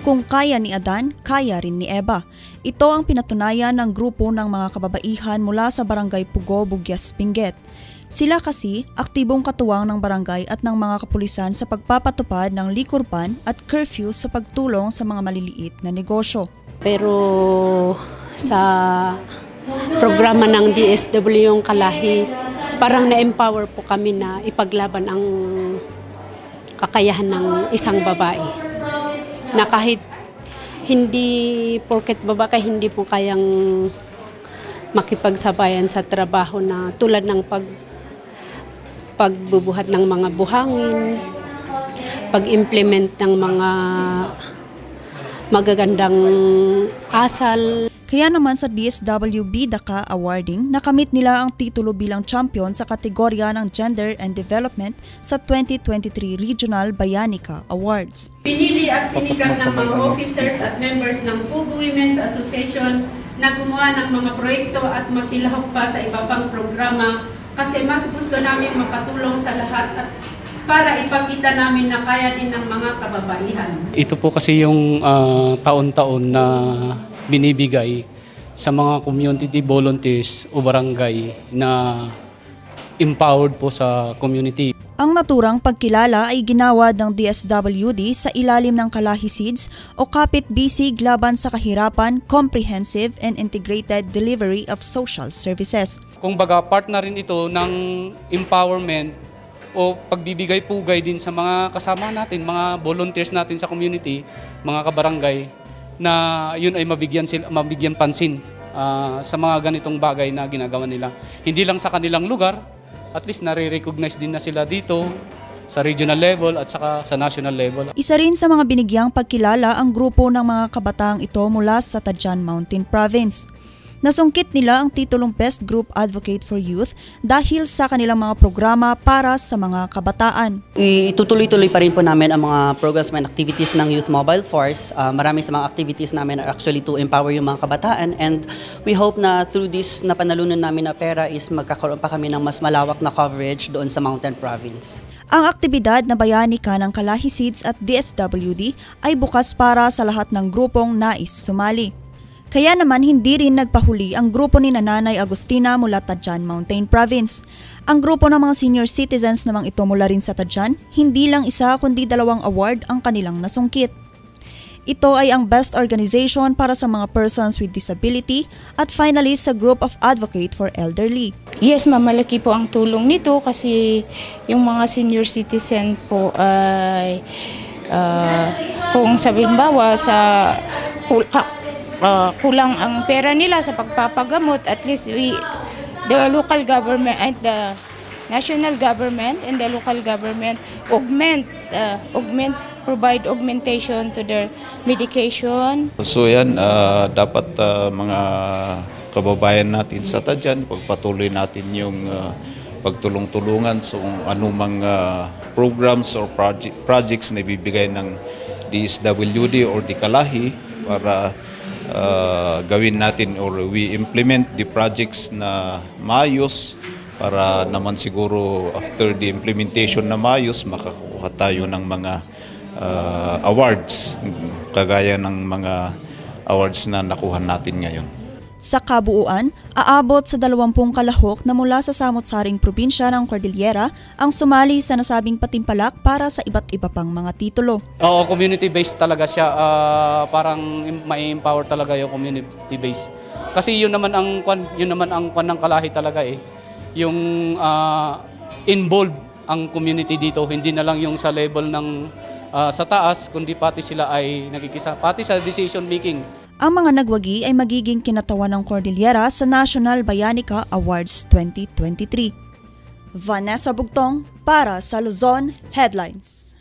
Kung kaya ni Adan, kaya rin ni Eva. Ito ang pinatunayan ng grupo ng mga kababaihan mula sa Barangay Pugo, Bugyas, Benguet. Sila kasi aktibong katuwang ng barangay at ng mga kapulisan sa pagpapatupad ng liquor ban at curfew sa pagtulong sa mga maliliit na negosyo. Pero sa programa ng DSW yung Kalahi, parang na-empower po kami na ipaglaban ang kakayahan ng isang babae. Na kahit hindi porket babae, hindi po kayang makipagsabayan sa trabaho na tulad ng pagbubuhat ng mga buhangin, pag-implement ng mga magagandang asal. Kaya naman sa DSW Bida Ka Awarding, nakamit nila ang titulo bilang champion sa kategorya ng Gender and Development sa 2023 Regional Bayanika Awards. Pinili at sinigang ng mga officers at members ng Pugo Women's Association na gumawa ng mga proyekto at makilahok pa sa iba pang programa kasi mas gusto namin makatulong sa lahat at para ipakita namin na kaya din ng mga kababaihan. Ito po kasi yung taon-taon na binibigay sa mga community volunteers o barangay na empowered po sa community. Ang naturang pagkilala ay ginawad ng DSWD sa ilalim ng Kalahi Seeds o Kapit Bisig laban sa kahirapan, comprehensive and integrated delivery of social services. Kung baga part na rin ito ng empowerment o pagbibigay-pugay din sa mga kasama natin, mga volunteers natin sa community, mga kabarangay, na yun ay mabigyan pansin sa mga ganitong bagay na ginagawa nila. Hindi lang sa kanilang lugar, at least nare-recognize din na sila dito sa regional level at saka sa national level. Isa rin sa mga binigyang pagkilala ang grupo ng mga kabataang ito mula sa Tajan Mountain Province. Nasungkit nila ang titulong Best Group Advocate for Youth dahil sa kanilang mga programa para sa mga kabataan. Itutuloy-tuloy pa rin po namin ang mga programs and activities ng Youth Mobile Force. Marami sa mga activities namin are actually to empower yung mga kabataan, and we hope na through this na panalunan namin na pera is magkakaroon pa kami ng mas malawak na coverage doon sa Mountain Province. Ang aktibidad na bayanika ng Kalahi Seeds at DSWD ay bukas para sa lahat ng grupong nais sumali. Kaya naman hindi rin nagpahuli ang grupo ni Nanay Agustina mula Tajan Mountain Province. Ang grupo ng mga senior citizens namang ito mula rin sa Tajan, hindi lang isa kundi 2 award ang kanilang nasungkit. Ito ay ang Best Organization para sa mga persons with disability at finalist sa Group of Advocate for Elderly. Yes, malaki po ang tulong nito kasi yung mga senior citizen po ay kung sabihin bawa sa kulang ang pera nila sa pagpapagamot, at least the local government and the national government and the local government provide augmentation to their medication. So yan, dapat mga kababayan natin sa Tajan, pagpatuloy natin yung pagtulong-tulungan sa anumang programs or projects na ibibigay ng DSWD or di Kalahi para gawin natin or we implement the projects na maayos para naman siguro after the implementation na maayos makakuha tayo ng mga awards kagaya ng mga awards na nakuha natin ngayon. Sa kabuuan, aabot sa 20 kalahok na mula sa samot-saring probinsya ng Cordillera ang sumali sa nasabing patimpalak para sa iba't iba pang mga titulo. Oo, community-based talaga siya. Parang may empower talaga yung community-based. Kasi yun naman ang kwan ng Kalahi talaga eh. Yung involved ang community dito, hindi na lang yung sa level ng sa taas, kundi pati sila ay nagkikisa, pati sa decision making. Ang mga nagwagi ay magiging kinatawan ng Cordillera sa National Bayanika Awards 2023. Vanessa Bugtong para sa Luzon Headlines.